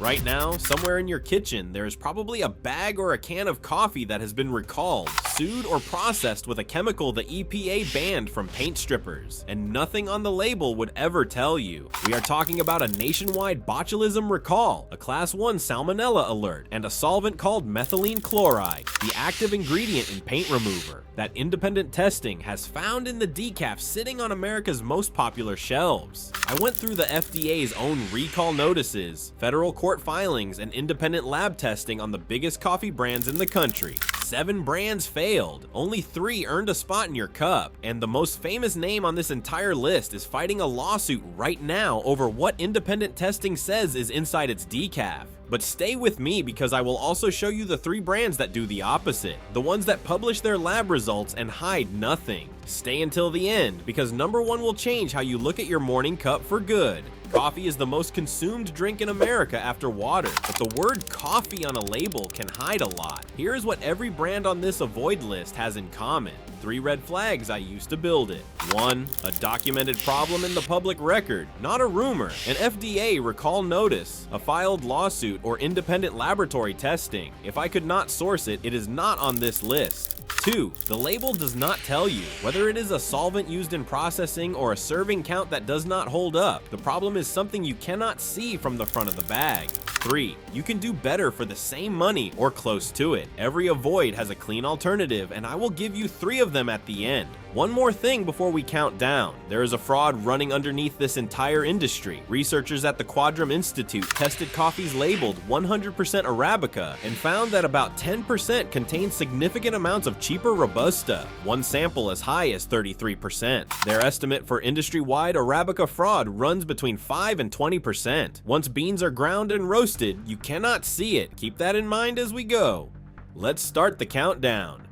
Right now, somewhere in your kitchen, there is probably a bag or a can of coffee that has been recalled, sued, or processed with a chemical the EPA banned from paint strippers, and nothing on the label would ever tell you. We are talking about a nationwide botulism recall, a Class 1 salmonella alert, and a solvent called methylene chloride, the active ingredient in paint remover, that independent testing has found in the decaf sitting on America's most popular shelves. I went through the FDA's own recall notices, federal court filings, and independent lab testing on the biggest coffee brands in the country. 7 brands failed, only 3 earned a spot in your cup, and the most famous name on this entire list is fighting a lawsuit right now over what independent testing says is inside its decaf. But stay with me because I will also show you the 3 brands that do the opposite, the ones that publish their lab results and hide nothing. Stay until the end because number 1 will change how you look at your morning cup for good. Coffee is the most consumed drink in America after water, but the word coffee on a label can hide a lot. Here is what every brand on this avoid list has in common. 3 red flags I used to build it. 1. A documented problem in the public record, not a rumor. An FDA recall notice, a filed lawsuit, or independent laboratory testing. If I could not source it, it is not on this list. 2. The label does not tell you whether it is a solvent used in processing or a serving count that does not hold up. The problem is something you cannot see from the front of the bag. 3. You can do better for the same money or close to it. Every avoid has a clean alternative, and I will give you 3 of them at the end. One more thing before we count down. There is a fraud running underneath this entire industry. Researchers at the Quadram Institute tested coffees labeled 100% Arabica and found that about 10% contained significant amounts of cheaper Robusta, one sample as high as 33%. Their estimate for industry-wide Arabica fraud runs between 5 and 20%. Once beans are ground and roasted, you cannot see it. Keep that in mind as we go. Let's start the countdown.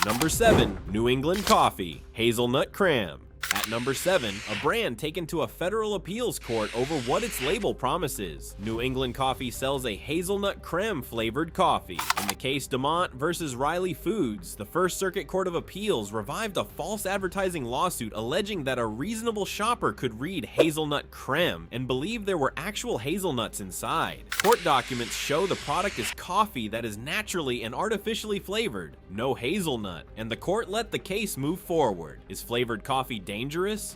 Number 7, New England Coffee, Hazelnut Crème. At number 7, a brand taken to a federal appeals court over what its label promises. New England Coffee sells a hazelnut creme flavored coffee. In the case DeMont versus Riley Foods, the First Circuit Court of Appeals revived a false advertising lawsuit alleging that a reasonable shopper could read hazelnut creme and believe there were actual hazelnuts inside. Court documents show the product is coffee that is naturally and artificially flavored, no hazelnut, and the court let the case move forward. Is flavored coffee dangerous?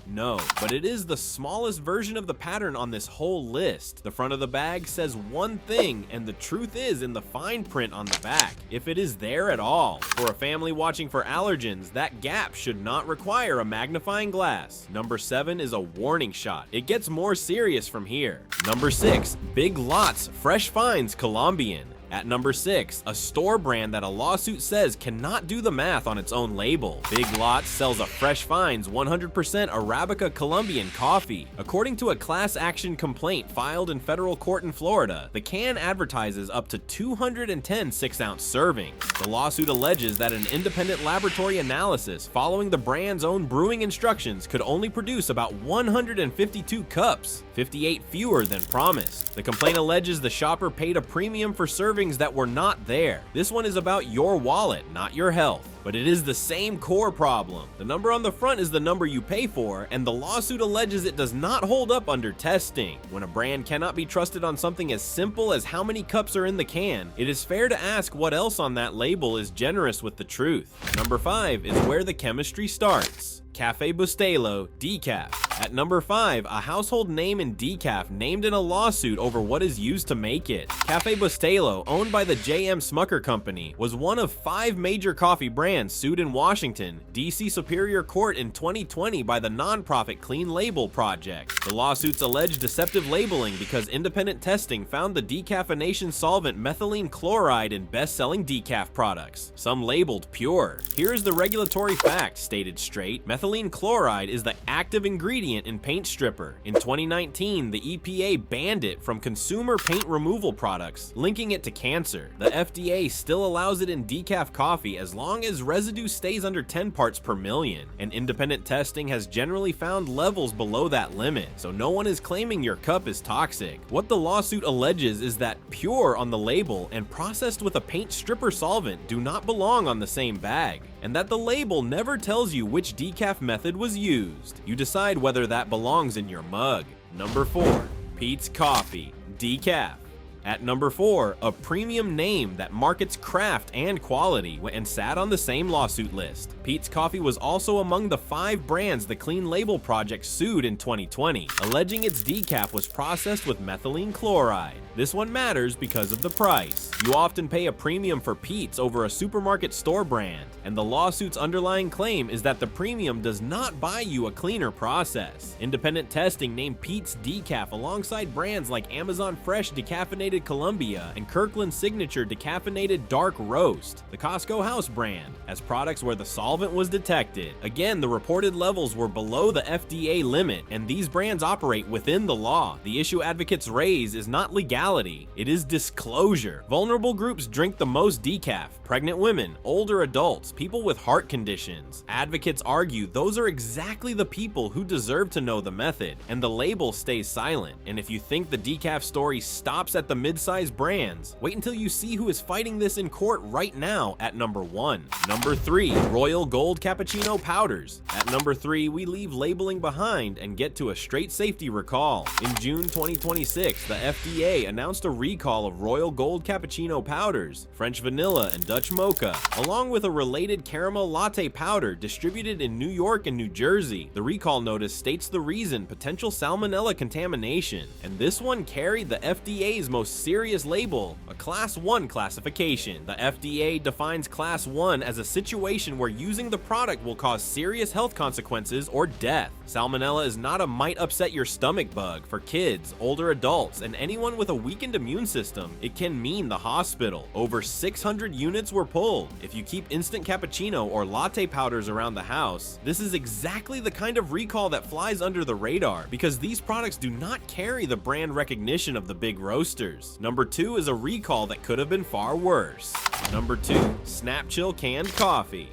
No, but it is the smallest version of the pattern on this whole list. The front of the bag says one thing, and the truth is in the fine print on the back, if it is there at all. For a family watching for allergens, that gap should not require a magnifying glass. Number 7 is a warning shot. It gets more serious from here. Number 6, Big Lots Fresh Finds Colombian. At number 6, a store brand that a lawsuit says cannot do the math on its own label. Big Lots sells a Fresh Finds 100% Arabica Colombian coffee. According to a class action complaint filed in federal court in Florida, the can advertises up to 210 6-ounce servings. The lawsuit alleges that an independent laboratory analysis following the brand's own brewing instructions could only produce about 152 cups, 58 fewer than promised. The complaint alleges the shopper paid a premium for servings that were not there. This one is about your wallet, not your health. But it is the same core problem. The number on the front is the number you pay for, and the lawsuit alleges it does not hold up under testing. When a brand cannot be trusted on something as simple as how many cups are in the can, it is fair to ask what else on that label is generous with the truth. Number 5 is where the chemistry starts. Café Bustelo Decaf. At number 5, a household name in decaf named in a lawsuit over what is used to make it. Café Bustelo, owned by the J.M. Smucker Company, was one of 5 major coffee brands sued in Washington, D.C. Superior Court in 2020 by the nonprofit Clean Label Project. The lawsuits allege deceptive labeling because independent testing found the decaffeination solvent methylene chloride in best-selling decaf products, some labeled pure. Here is the regulatory fact stated straight. Methylene chloride is the active ingredient in paint stripper. In 2019, the EPA banned it from consumer paint removal products, linking it to cancer. The FDA still allows it in decaf coffee as long as residue stays under 10 parts per million, and independent testing has generally found levels below that limit, so no one is claiming your cup is toxic. What the lawsuit alleges is that pure on the label and processed with a paint stripper solvent do not belong on the same bag, and that the label never tells you which decaf method was used. You decide whether that belongs in your mug. Number 4, Peet's Coffee Decaf. At number 4, a premium name that markets craft and quality and sat on the same lawsuit list. Peet's Coffee was also among the 5 brands the Clean Label Project sued in 2020, alleging its decaf was processed with methylene chloride. This one matters because of the price. You often pay a premium for Peet's over a supermarket store brand, and the lawsuit's underlying claim is that the premium does not buy you a cleaner process. Independent testing named Peet's Decaf alongside brands like Amazon Fresh Decaffeinated Colombia and Kirkland Signature Decaffeinated Dark Roast, the Costco House brand, as products where the solvent was detected. Again, the reported levels were below the FDA limit, and these brands operate within the law. The issue advocates raise is not legality, it is disclosure. Vulnerable groups drink the most decaf: pregnant women, older adults, people with heart conditions. Advocates argue those are exactly the people who deserve to know the method, and the label stays silent. And if you think the decaf story stops at the mid-sized brands, wait until you see who is fighting this in court right now at number 1. Number 3, Royal Gold Cappuccino Powders. At number 3, we leave labeling behind and get to a straight safety recall. In June 2026, the FDA announced a recall of Royal Gold Cappuccino Powders, French Vanilla, and Dutch Mocha, along with a related caramel latte powder distributed in New York and New Jersey. The recall notice states the reason: potential salmonella contamination, and this one carried the FDA's most serious label, a Class 1 classification. The FDA defines Class 1 as a situation where using the product will cause serious health consequences or death. Salmonella is not a might upset your stomach bug. For kids, older adults, and anyone with a weakened immune system, it can mean the hospital. Over 600 units were pulled. If you keep instant cappuccino or latte powders around the house, this is exactly the kind of recall that flies under the radar, because these products do not carry the brand recognition of the big roasters. Number 2 is a recall that could have been far worse. Number 2, Snapchill canned coffee.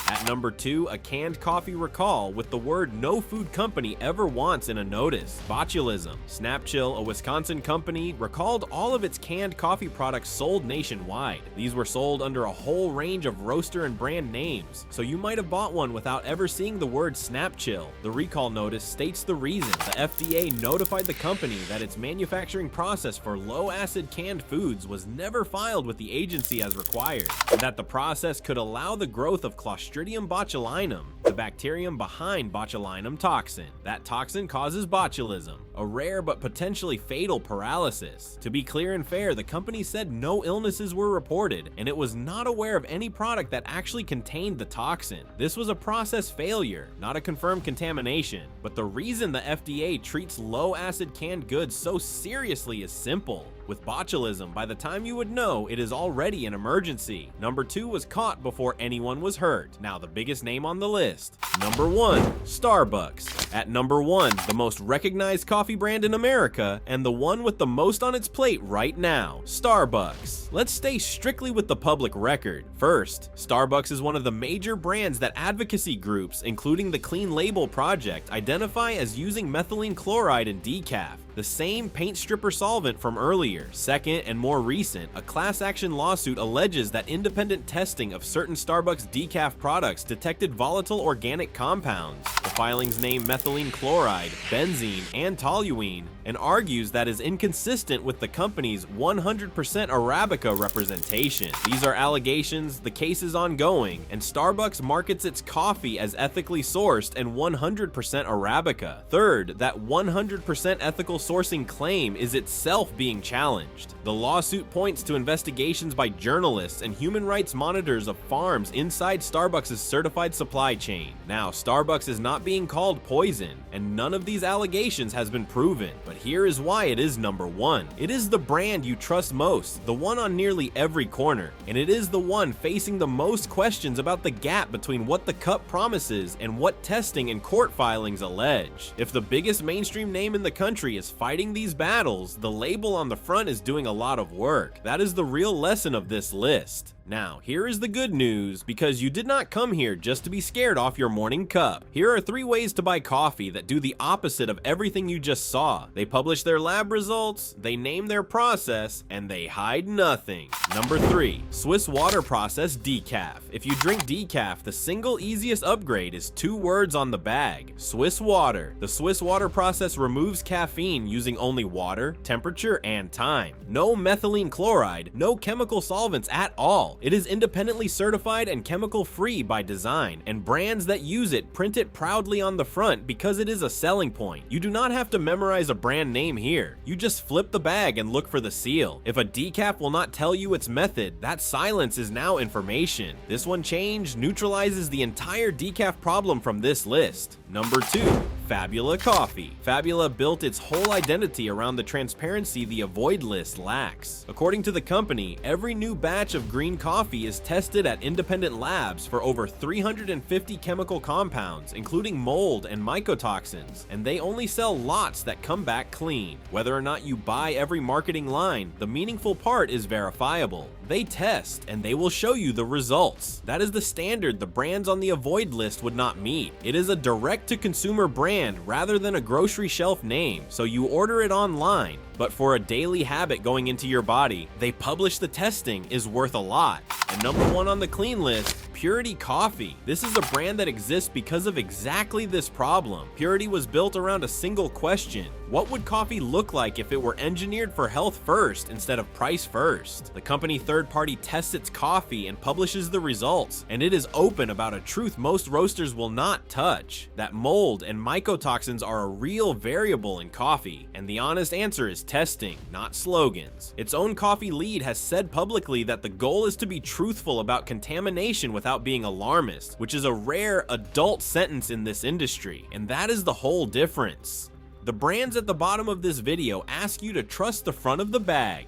At number 2, a canned coffee recall with the word no food company ever wants in a notice: botulism. Snapchill, a Wisconsin company, recalled all of its canned coffee products sold nationwide. These were sold under a whole range of roaster and brand names, so you might have bought one without ever seeing the word Snapchill. The recall notice states the reason: the FDA notified the company that its manufacturing process for low-acid canned foods was never filed with the agency as required, and that the process could allow the growth of Clostridium botulinum, the bacterium behind botulinum toxin. That toxin causes botulism, a rare but potentially fatal paralysis. To be clear and fair, the company said no illnesses were reported, and it was not aware of any product that actually contained the toxin. This was a process failure, not a confirmed contamination. But the reason the FDA treats low-acid canned goods so seriously is simple. With botulism, by the time you would know, it is already an emergency. Number 2 was caught before anyone was hurt. Now the biggest name on the list. Number 1, Starbucks. At number 1, the most recognized coffee brand in America, and the one with the most on its plate right now, Starbucks. Let's stay strictly with the public record. First, Starbucks is one of the major brands that advocacy groups, including the Clean Label Project, identify as using methylene chloride in decaf, the same paint stripper solvent from earlier. Second, and more recent, a class action lawsuit alleges that independent testing of certain Starbucks decaf products detected volatile organic compounds. The filings name methylene chloride, benzene, and toluene, and argues that is inconsistent with the company's 100% Arabica representation. These are allegations, the case is ongoing, and Starbucks markets its coffee as ethically sourced and 100% Arabica. Third, that 100% ethical sourcing claim is itself being challenged. The lawsuit points to investigations by journalists and human rights monitors of farms inside Starbucks' certified supply chain. Now, Starbucks is not being called poison, and none of these allegations has been proven, but here is why it is number 1. It is the brand you trust most, the one on nearly every corner, and it is the one facing the most questions about the gap between what the cup promises and what testing and court filings allege. If the biggest mainstream name in the country is fighting these battles, the label on the front is doing a lot of work. That is the real lesson of this list. Now, here is the good news, because you did not come here just to be scared off your morning cup. Here are 3 ways to buy coffee that do the opposite of everything you just saw. They publish their lab results, they name their process, and they hide nothing. Number 3, Swiss water process decaf. If you drink decaf, the single easiest upgrade is 2 words on the bag: Swiss water. The Swiss water process removes caffeine using only water, temperature, and time. No methylene chloride, no chemical solvents at all. It is independently certified and chemical free by design, and brands that use it print it proudly on the front because it is a selling point. You do not have to memorize a brand name here. You just flip the bag and look for the seal. If a decaf will not tell you its method, that silence is now information. This one change neutralizes the entire decaf problem from this list. Number 2, Fabula coffee. Fabula built its whole identity around the transparency the avoid list lacks. According to the company, every new batch of green coffee is tested at independent labs for over 350 chemical compounds, including mold and mycotoxins, and they only sell lots that come back clean. Whether or not you buy every marketing line, the meaningful part is verifiable. They test, and they will show you the results. That is the standard the brands on the avoid list would not meet. It is a direct-to-consumer brand rather than a grocery shelf name, so you order it online. But for a daily habit going into your body, they publish the testing is worth a lot. And number 1 on the clean list, Purity Coffee. This is a brand that exists because of exactly this problem. Purity was built around a single question: what would coffee look like if it were engineered for health first instead of price first? The company third-party tests its coffee and publishes the results, and it is open about a truth most roasters will not touch: that mold and mycotoxins are a real variable in coffee. And the honest answer is testing, not slogans. Its own coffee lead has said publicly that the goal is to be truthful about contamination without being alarmist, which is a rare adult sentence in this industry, and that is the whole difference. The brands at the bottom of this video ask you to trust the front of the bag.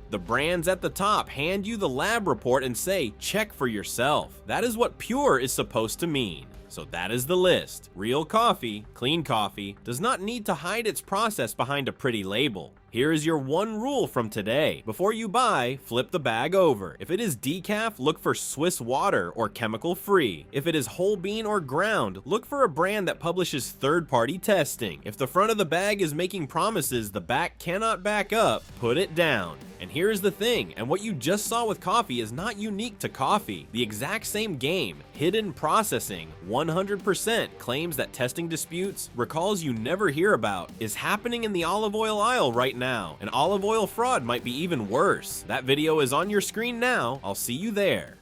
The brands at the top hand you the lab report and say, check for yourself. That is what pure is supposed to mean. So that is the list. Real coffee, clean coffee, does not need to hide its process behind a pretty label. Here is your one rule from today. Before you buy, flip the bag over. If it is decaf, look for Swiss water or chemical free. If it is whole bean or ground, look for a brand that publishes third-party testing. If the front of the bag is making promises the back cannot back up, put it down. And here's the thing, and what you just saw with coffee is not unique to coffee. The exact same game, hidden processing, 100% claims that testing disputes, recalls you never hear about, is happening in the olive oil aisle right now. And olive oil fraud might be even worse. That video is on your screen now. I'll see you there.